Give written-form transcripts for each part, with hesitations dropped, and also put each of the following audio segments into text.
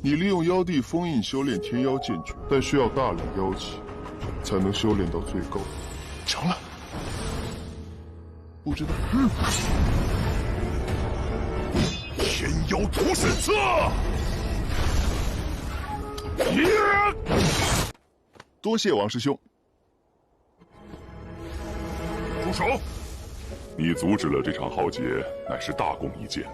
你利用妖帝封印修炼天妖剑诀，但需要大量妖气才能修炼到最高。成了，不知道。天妖屠神策！多谢王师兄。住手！你阻止了这场浩劫，乃是大功一件。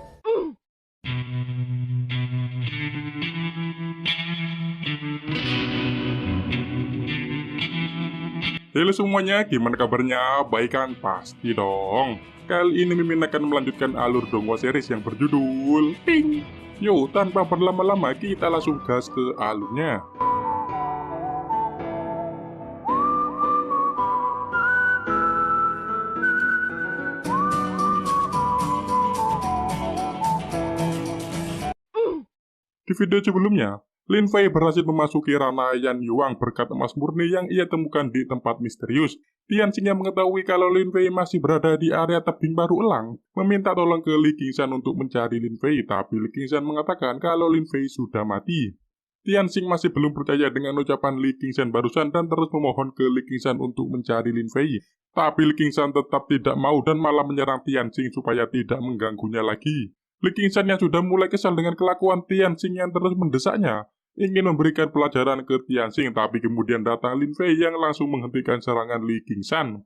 Halo semuanya, gimana kabarnya? Baik kan? Pasti dong. Kali ini Mimin akan melanjutkan alur Dongwo series yang berjudul Ping. Yo, tanpa berlama-lama kita langsung gas ke alurnya. Di video sebelumnya, Lin Fei berhasil memasuki ranah Yan Yuang berkat emas murni yang ia temukan di tempat misterius. Tianxing yang mengetahui kalau Lin Fei masih berada di area tebing baru elang, meminta tolong ke Li Qingshan untuk mencari Lin Fei, tapi Li Qingshan mengatakan kalau Lin Fei sudah mati. Tianxing masih belum percaya dengan ucapan Li Qingshan barusan dan terus memohon ke Li Qingshan untuk mencari Lin Fei. Tapi Li Qingshan tetap tidak mau dan malah menyerang Tianxing supaya tidak mengganggunya lagi. Li Qingshan yang sudah mulai kesal dengan kelakuan Tianxing yang terus mendesaknya, ingin memberikan pelajaran ke Tianxing, tapi kemudian datang Lin Fei yang langsung menghentikan serangan Li Qingshan.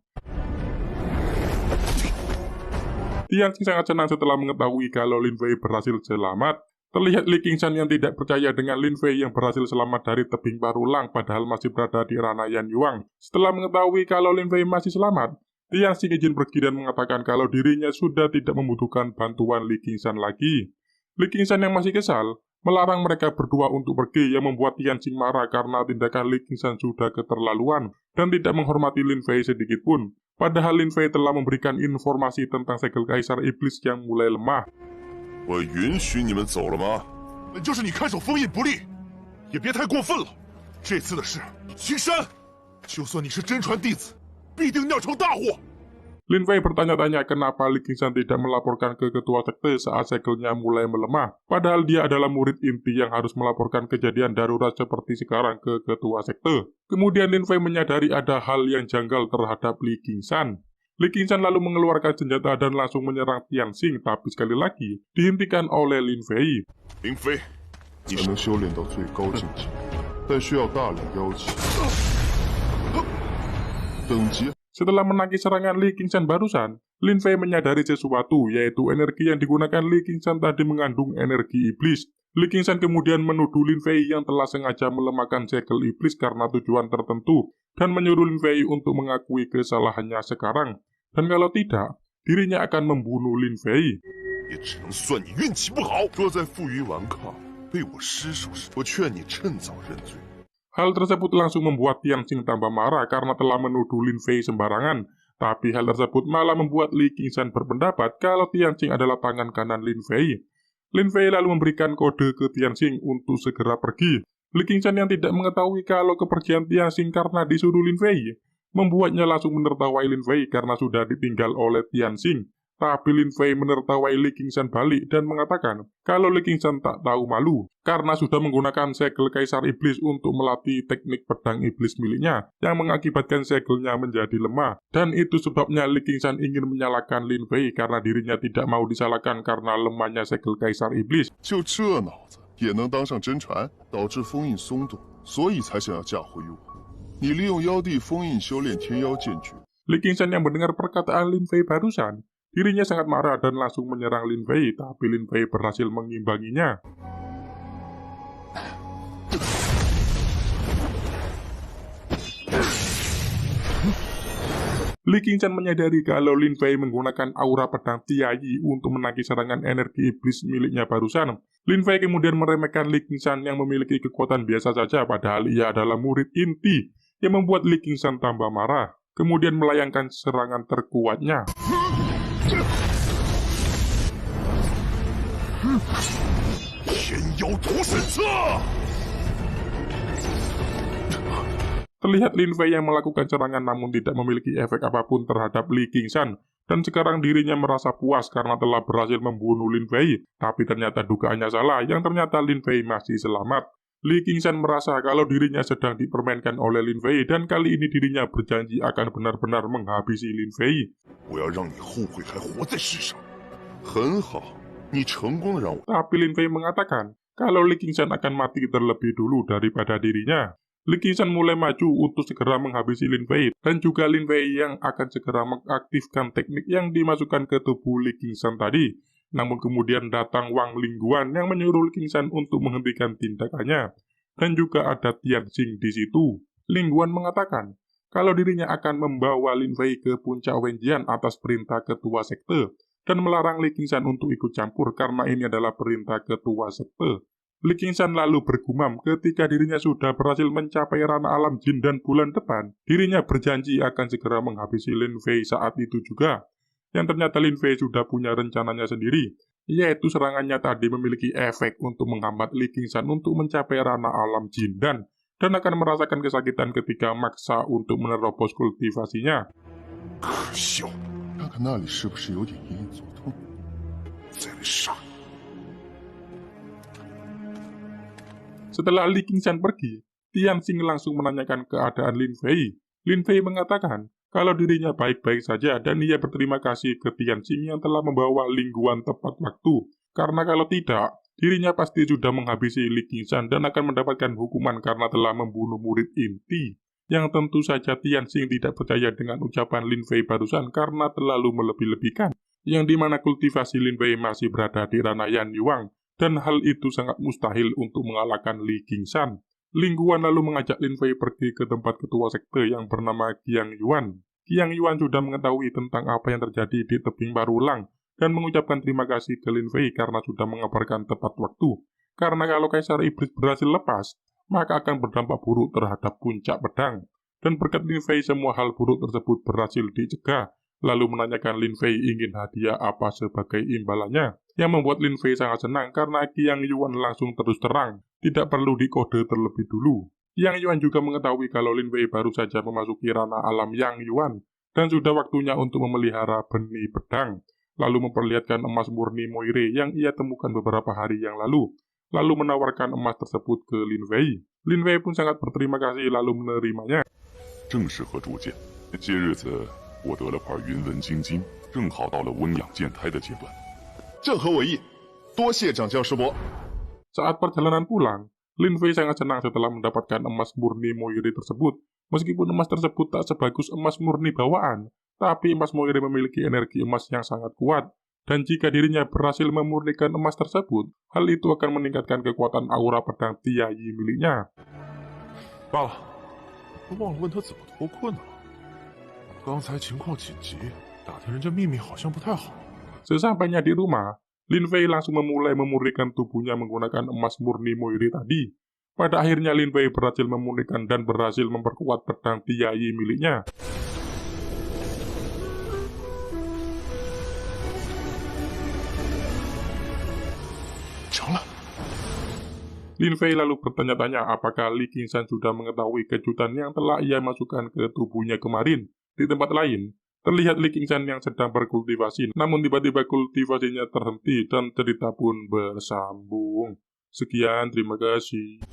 Tianxing sangat senang setelah mengetahui kalau Lin Fei berhasil selamat. Terlihat Li Qingshan yang tidak percaya dengan Lin Fei yang berhasil selamat dari tebing Barulang padahal masih berada di ranah Yan Yuang. Setelah mengetahui kalau Lin Fei masih selamat, Tianxing izin pergi dan mengatakan kalau dirinya sudah tidak membutuhkan bantuan Li Qingshan lagi. Li Qingshan yang masih kesal melarang mereka berdua untuk pergi yang membuat Tianxing marah karena tindakan Li Qingshan sudah keterlaluan dan tidak menghormati Lin Fei sedikitpun. Padahal Lin Fei telah memberikan informasi tentang segel Kaisar Iblis yang mulai lemah. 我允许你们走了吗？本就是你看守封印不力，也别太过分了。这次的事，青山，就算你是真传弟子，必定酿成大祸。 Lin Fei bertanya-tanya kenapa Li Qingshan tidak melaporkan ke ketua sekte saat segelnya mulai melemah. Padahal dia adalah murid inti yang harus melaporkan kejadian darurat seperti sekarang ke ketua sekte. Kemudian Lin Fei menyadari ada hal yang janggal terhadap Li Qingshan. Li Qingshan lalu mengeluarkan senjata dan langsung menyerang Tianxing, tapi sekali lagi dihentikan oleh Lin Fei. 林飞，才能修炼到最高境界，但需要大量妖气。等级。 Setelah menangkis serangan Li Qingshan barusan, Lin Fei menyadari sesuatu, yaitu energi yang digunakan Li Qingshan tadi mengandung energi iblis. Li Qingshan kemudian menuduh Lin Fei yang telah sengaja melemahkan segel iblis karena tujuan tertentu, dan menyuruh Lin Fei untuk mengakui kesalahannya sekarang. Dan kalau tidak, dirinya akan membunuh Lin Fei. 也只能算你运气不好。若在负隅顽抗，被我失手时，我劝你趁早认罪。 Hal tersebut langsung membuat Tianxing tambah marah karena telah menuduh Lin Fei sembarangan. Tapi hal tersebut malah membuat Li Qingshan berpendapat kalau Tianxing adalah tangan kanan Lin Fei. Lin Fei lalu memberikan kode ke Tianxing untuk segera pergi. Li Qingshan yang tidak mengetahui kalau kepergian Tianxing karena disuruh Lin Fei, membuatnya langsung menertawai Lin Fei karena sudah ditinggal oleh Tianxing. Tapi Lin Fei menertawai Li Qingshan balik dan mengatakan kalau Li Qingshan tak tahu malu karena sudah menggunakan segel Kaisar Iblis untuk melatih teknik pedang iblis miliknya yang mengakibatkan segelnya menjadi lemah. Dan itu sebabnya Li Qingshan ingin menyalahkan Lin Fei karena dirinya tidak mau disalahkan karena lemahnya segel Kaisar Iblis. 就这脑子也能当上真传，导致封印松动，所以才想要嫁祸于我。你利用妖帝封印修炼天妖剑诀。 Li Qingshan yang mendengar perkataan Lin Fei barusan, dirinya sangat marah dan langsung menyerang Lin Fei, tapi Lin Fei berhasil mengimbanginya. Li Qingshan menyadari kalau Lin Fei menggunakan aura pedang Tiayi untuk menangkis serangan energi iblis miliknya barusan. Lin Fei kemudian meremehkan Li Qingshan yang memiliki kekuatan biasa saja, padahal ia adalah murid inti, yang membuat Li Qingshan tambah marah. Kemudian melayangkan serangan terkuatnya. Terlihat Lin Fei yang melakukan serangan namun tidak memiliki efek apapun terhadap Li Qingshan. Dan sekarang dirinya merasa puas karena telah berhasil membunuh Lin Fei, tapi ternyata dugaannya salah, yang ternyata Lin Fei masih selamat. Li Qingshan merasa kalau dirinya sedang dipermainkan oleh Lin Fei, dan kali ini dirinya berjanji akan benar-benar menghabisi Lin Fei. 我要让你后悔还活在世上。很好，你成功的让我。 Tapi Lin Fei mengatakan kalau Li Qingshan akan mati terlebih dulu daripada dirinya. Li Qingshan mulai maju untuk segera menghabisi Lin Fei, dan juga Lin Fei yang akan segera mengaktifkan teknik yang dimasukkan ke tubuh Li Qingshan tadi. Namun kemudian datang Wang Lingguan yang menyuruh Li Qingshan untuk menghentikan tindakannya. Dan juga ada Tianxing di situ. Lingguan mengatakan kalau dirinya akan membawa Lin Fei ke puncak Wenjian atas perintah ketua sekte, dan melarang Li Qingshan untuk ikut campur karena ini adalah perintah ketua sekte. Li Qingshan lalu bergumam ketika dirinya sudah berhasil mencapai ranah alam jin dan bulan depan, dirinya berjanji akan segera menghabisi Lin Fei saat itu juga. Yang ternyata Lin Fei sudah punya rencananya sendiri, yaitu serangannya tadi memiliki efek untuk menghambat Li Qingshan untuk mencapai ranah alam jin dan akan merasakan kesakitan ketika maksa untuk menerobos kultivasinya. 可笑，看看那里是不是有点隐隐作痛？ 再来杀！ Setelah Li Qingshan pergi, Tianxing langsung menanyakan keadaan Lin Fei. Lin Fei mengatakan kalau dirinya baik-baik saja dan ia berterima kasih ke Tianxing yang telah membawa Lingguan tepat waktu. Karena kalau tidak, dirinya pasti sudah menghabisi Li Qingshan dan akan mendapatkan hukuman karena telah membunuh murid inti. Yang tentu saja Tianxing tidak percaya dengan ucapan Lin Fei barusan karena terlalu melebih-lebihkan. Yang dimana kultivasi Lin Fei masih berada di ranah Yan Yuang. Dan hal itu sangat mustahil untuk mengalahkan Li Qingshan. Lingguan lalu mengajak Lin Fei pergi ke tempat ketua sekte yang bernama Qiang Yuan. Qiang Yuan sudah mengetahui tentang apa yang terjadi di tebing Barulang dan mengucapkan terima kasih ke Lin Fei karena sudah mengabarkan tepat waktu. Karena kalau Kaisar Iblis berhasil lepas, maka akan berdampak buruk terhadap puncak pedang. Dan berkat Lin Fei semua hal buruk tersebut berhasil dicegah. Lalu menanyakan Lin Fei ingin hadiah apa sebagai imbalannya, yang membuat Lin Fei sangat senang karena Qiang Yuan langsung terus terang, tidak perlu dikode terlebih dulu. Qiang Yuan juga mengetahui kalau Lin Fei baru saja memasuki ranah alam Yang Yuan, dan sudah waktunya untuk memelihara benih pedang, lalu memperlihatkan emas murni Moire yang ia temukan beberapa hari yang lalu menawarkan emas tersebut ke Lin Fei. Lin Fei pun sangat berterima kasih lalu menerimanya. 正适合铸剑。些日子我得了块云纹精金，正好到了温养剑胎的阶段。 正合我意，多谢掌教师伯。 Saat perjalanan pulang, Lin Fei sangat senang setelah mendapatkan emas murni Moire tersebut. Meskipun emas tersebut tak sebagus emas murni bawaan, tapi emas Moire memiliki energi emas yang sangat kuat. Dan jika dirinya berhasil memurnikan emas tersebut, hal itu akan meningkatkan kekuatan aura pedang Tiayi miliknya. 罢了，都忘了问他怎么脱困了。刚才情况紧急，打听人家秘密好像不太好。 Sesampainya di rumah, Lin Fei langsung memulai memurnikan tubuhnya menggunakan emas murni Moire tadi. Pada akhirnya Lin Fei berhasil memurnikan dan berhasil memperkuat pedang Tiayi miliknya. Lin Fei lalu bertanya-tanya apakah Li Qingshan sudah mengetahui kejutan yang telah ia masukkan ke tubuhnya kemarin. Di tempat lain, terlihat Li Qingshan yang sedang berkultivasi, namun tiba-tiba kultivasinya terhenti dan cerita pun bersambung. Sekian, terima kasih.